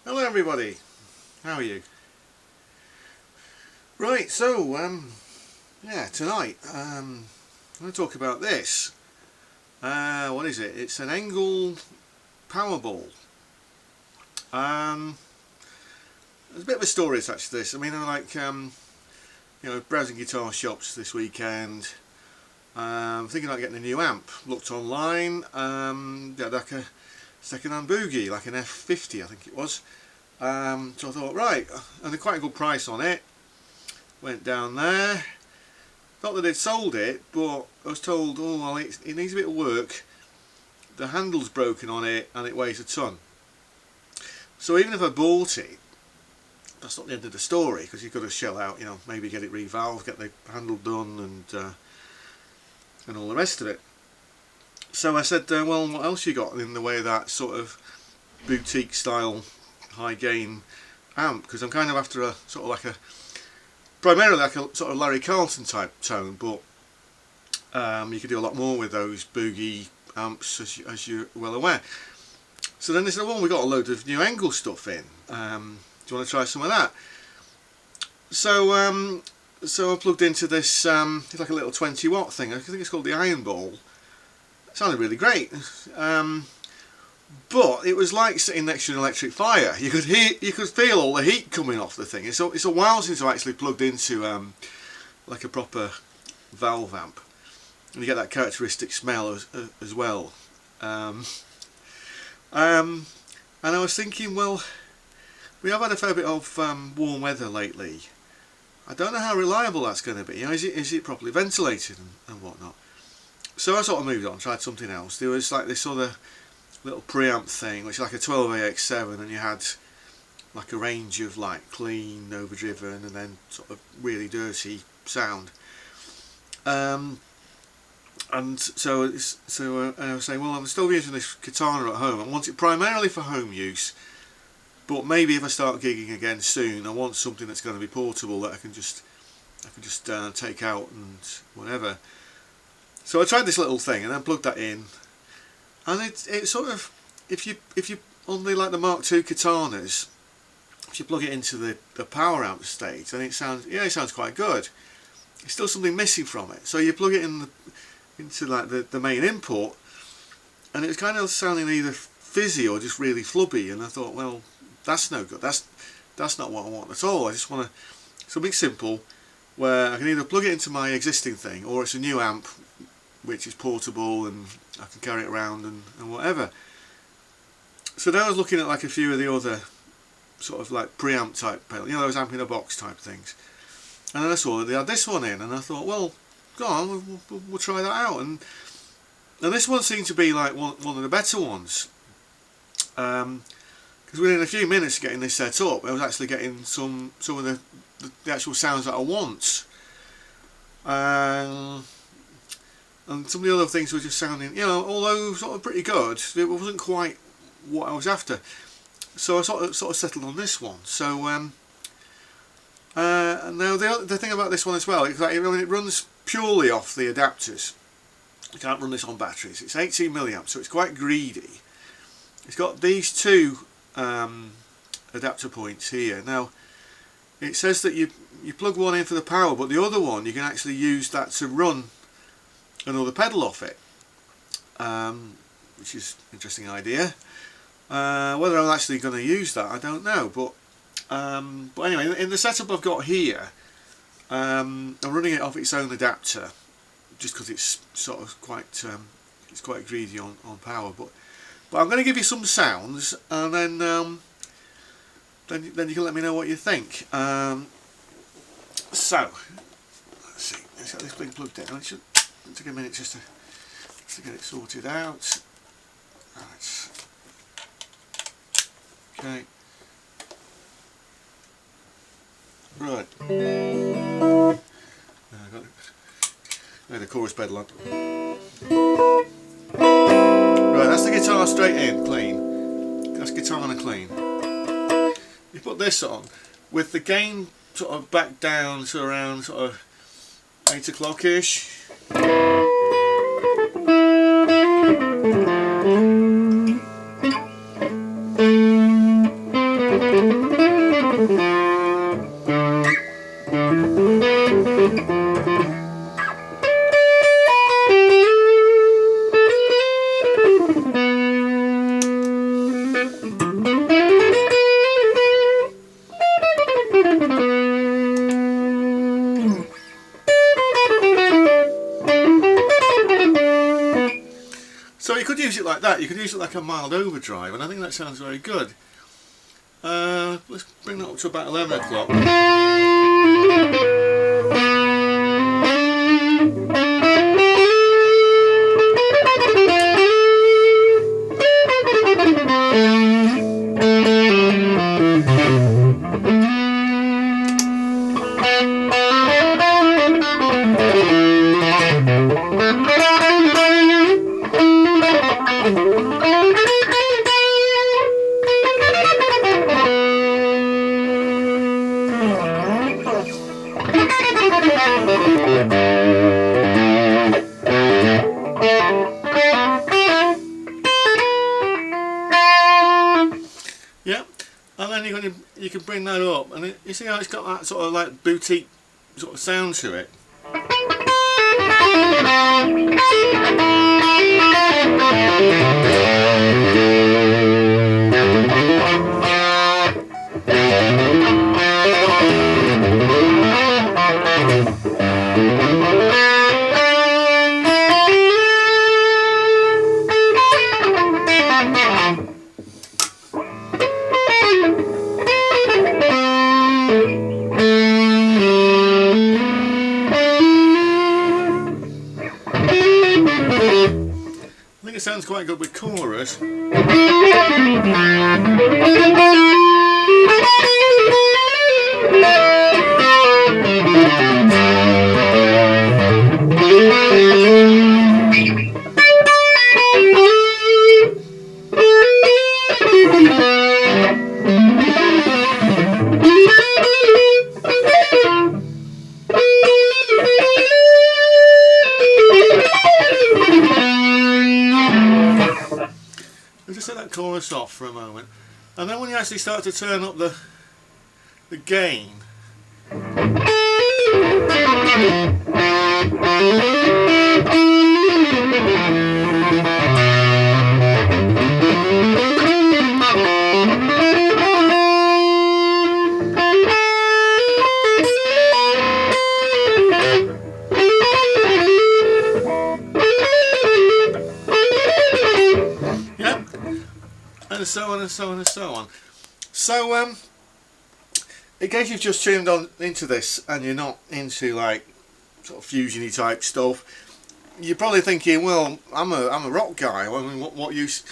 Hello everybody, how are you? Right, so yeah, tonight I'm going to talk about this. What is it? It's an Engl Power Ball. There's a bit of a story attached to this. I mean, I'm like browsing guitar shops this weekend. Thinking about getting a new amp. Looked online. They had like a second-hand boogie, like an F50, I think it was. So I thought, right, and quite a good price on it. Went down there. Not that they'd sold it, but I was told, oh well, it needs a bit of work. The handle's broken on it, and it weighs a ton. So even if I bought it, that's not the end of the story, because you've got to shell out, maybe get it revalved, get the handle done, and all the rest of it. So I said, well, what else you got in the way of that sort of boutique style high gain amp? Because I'm kind of after a sort of like a primarily like a sort of Larry Carlton type tone, but you could do a lot more with those boogie amps, as you're well aware. So then they said, well, we got a load of new Engl stuff in. Do you want to try some of that? So so I plugged into this. It's like a little 20-watt thing. I think it's called the Iron Ball. It sounded really great. But it was like sitting next to an electric fire. You could feel all the heat coming off the thing. It's a while since I actually plugged into like a proper valve amp, and you get that characteristic smell as well. And I was thinking, well, we have had a fair bit of warm weather lately. I don't know how reliable that's going to be. Is it properly ventilated and whatnot? So I sort of moved on, tried something else. There was like this other little preamp thing, which is like a 12AX7, and you had like a range of like clean, overdriven, and then sort of really dirty sound. And so I was saying, well, I'm still using this katana at home. I want it primarily for home use, but maybe if I start gigging again soon, I want something that's going to be portable that I can just take out and whatever. So I tried this little thing and then plugged that in. And it sort of, if you on the Mark II katanas, if you plug it into the power amp stage, then it sounds quite good. There's still something missing from it. So you plug it into like the main input, and it was kind of sounding either fizzy or just really flubby. And I thought, well, that's no good. That's not what I want at all. I just want something simple where I can either plug it into my existing thing, or it's a new amp which is portable and I can carry it around and whatever. So then I was looking at like a few of the other sort of like preamp type pedals, those amp in a box type things. And then I saw that they had this one in, and I thought, well, go on, we'll try that out. And this one seemed to be like one of the better ones. Because within a few minutes of getting this set up, I was actually getting some of the actual sounds that I want. And some of the other things were just sounding, although sort of pretty good, it wasn't quite what I was after. So I sort of settled on this one. So now the thing about this one as well is that it runs purely off the adapters. You can't run this on batteries. It's 18 milliamps, so it's quite greedy. It's got these two adapter points here. Now it says that you plug one in for the power, but the other one you can actually use that to run another pedal off it, which is an interesting idea. Whether I'm actually going to use that, I don't know. But anyway, in the setup I've got here, I'm running it off its own adapter, just because it's sort of quite greedy on power. But I'm going to give you some sounds, and then you can let me know what you think. So let's see. Let's get this thing plugged in. It should take a minute just to get it sorted out. Right. Okay. Right. I got the chorus pedal on. Right, that's the guitar straight in, clean. That's guitar on a clean. You put this on with the gain sort of back down to around sort of 8 o'clock-ish. like that, you could use it like a mild overdrive, and I think that sounds very good. Let's bring that up to about 11 o'clock. Yeah, and then you can bring that up, and you see how it's got that sort of like boutique sort of sound to it. I think it sounds quite good with chorus. Just let that chorus off for a moment, and then when you actually start to turn up the gain, and so on and so on and so on. So in case you've just tuned on into this and you're not into like sort of fusiony type stuff, you're probably thinking, well, I'm a rock guy. I mean, what use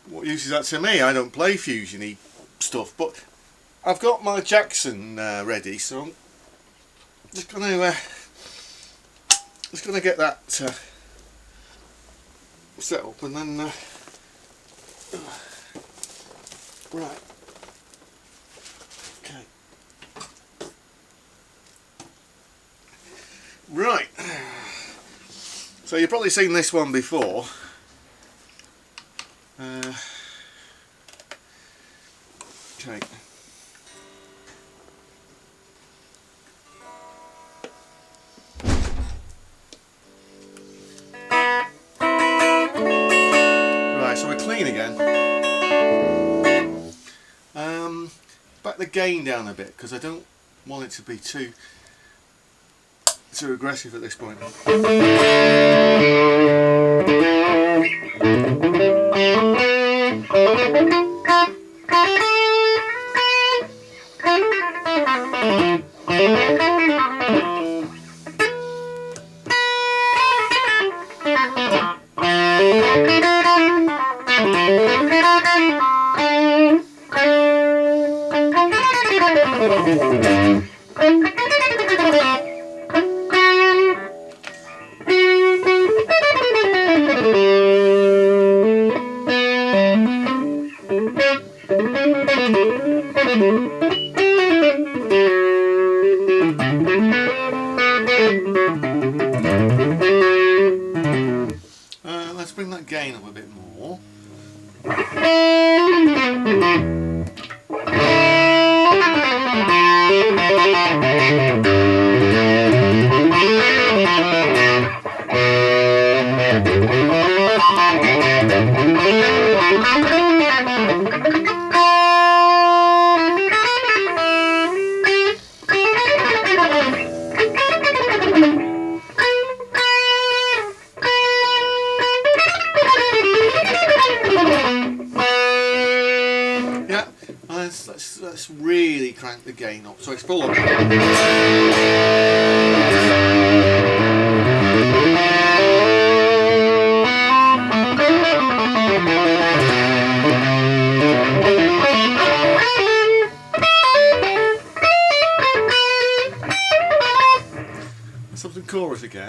is that to me? I don't play fusiony stuff. But I've got my Jackson ready, so I'm just gonna get that set up, and then right. Okay. Right. So you've probably seen this one before. Okay. Right, so we're clean again. Back the gain down a bit, because I don't want it to be too aggressive at this point. Let's bring that gain up a bit more. Let's really crank the gain up so it's full on. Let's have the chorus again.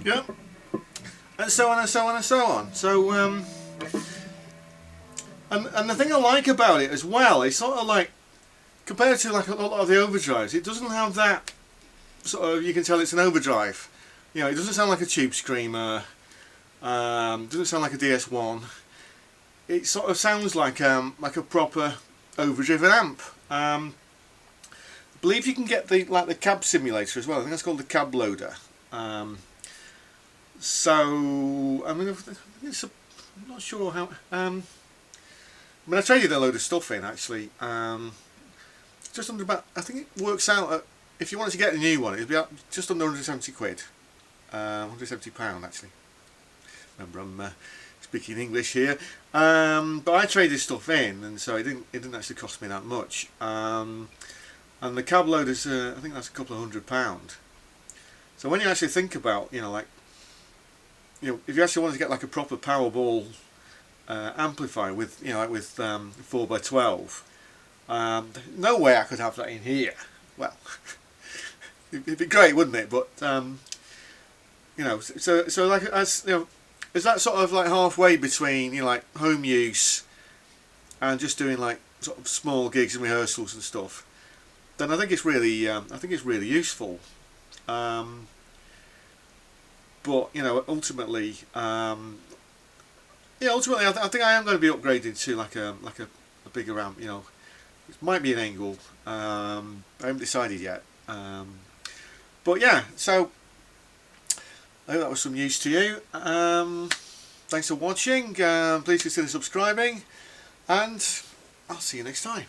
Yep, and so on and so on and so on. So and the thing I like about it as well, it's sort of like, compared to like a lot of the overdrives, it doesn't have that sort of, you can tell it's an overdrive. You know, it doesn't sound like a tube screamer, doesn't sound like a DS1. It sort of sounds like a proper overdriven amp. I believe you can get the cab simulator as well. I think that's called the cab loader. So I mean, I'm not sure how. I mean, I traded a load of stuff in actually. Just under about, I think it works out at, if you wanted to get a new one, it'd be just under 170 quid. 170 £170 actually. Remember, I'm speaking English here. But I traded stuff in, and so it didn't actually cost me that much. And the cab loader's, I think that's a couple of £100. So when you actually think about, you know, like, you know, if you actually want to get like a proper Powerball amplifier with, you know, like with 4x12, no way I could have that in here. Well, it'd be great, wouldn't it? But you know, so like, as you know, is that sort of like halfway between, you know, like home use and just doing like sort of small gigs and rehearsals and stuff, then I think it's really useful. But you know, ultimately, I think I am going to be upgrading to like a bigger amp. You know, it might be an Engl. I haven't decided yet. But yeah, so I hope that was some use to you. Thanks for watching. Please consider subscribing, and I'll see you next time.